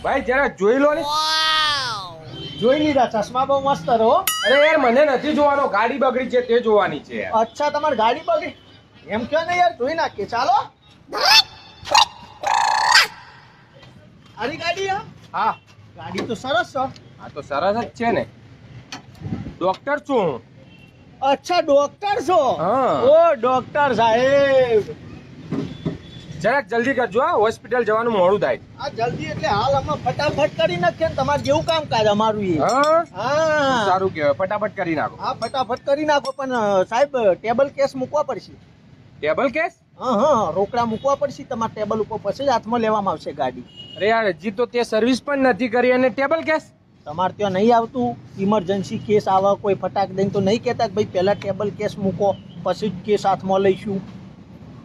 ભાઈ જરા જોઈ લો ને. જોઈ લીધા, ચશ્મા બહુ મસ્ત રહો. અરે યાર મને નથી જોવાનો, ગાડી બગડી છે તે જોવાની છે યાર. અચ્છા, તમારી ગાડી બગડી એમ કયો ને યાર, જોઈ નાખીએ. ચાલો, આરી ગાડી આ? હા ગાડી તો સરસ છે. હા તો સરસ જ છે ને. ડોક્ટર છું હું. અચ્છા, ડોક્ટર છો? હા. ઓ ડોક્ટર સાહેબ, જરાક જલ્દી કરજો, હા હોસ્પિટલ જવાનું મોડું થાય. આ જલ્દી એટલે હાલ અમે ફટાફટ કરી નાખીએ ને, તમારે જેવું કામકાજ અમારું એ. હા હા સારું કહેવાય, ફટાફટ કરી નાખો. હા, ફટાફટ કરી નાખો. પણ સાહેબ, ટેબલ કેસ મૂકવા પડશે. Table case? હા હા, રોકડા મૂકવા પડશે તમારા ટેબલ ઉપર, પછી જ હાથમાં લેવામાં આવશે ગાડી. અરે યાર હજી તો તે સર્વિસ પણ નથી કરી અને ટેબલ કેસ? તમારે ત્યાં નહીં આવતું? ઇમરજન્સી કેસ આવે કોઈ ફટાક દઈને તો નહીં કહેતા કે ભાઈ પહેલા ટેબલ કેસ મૂકો પછી જ કેસ હાથમાં લઈશું?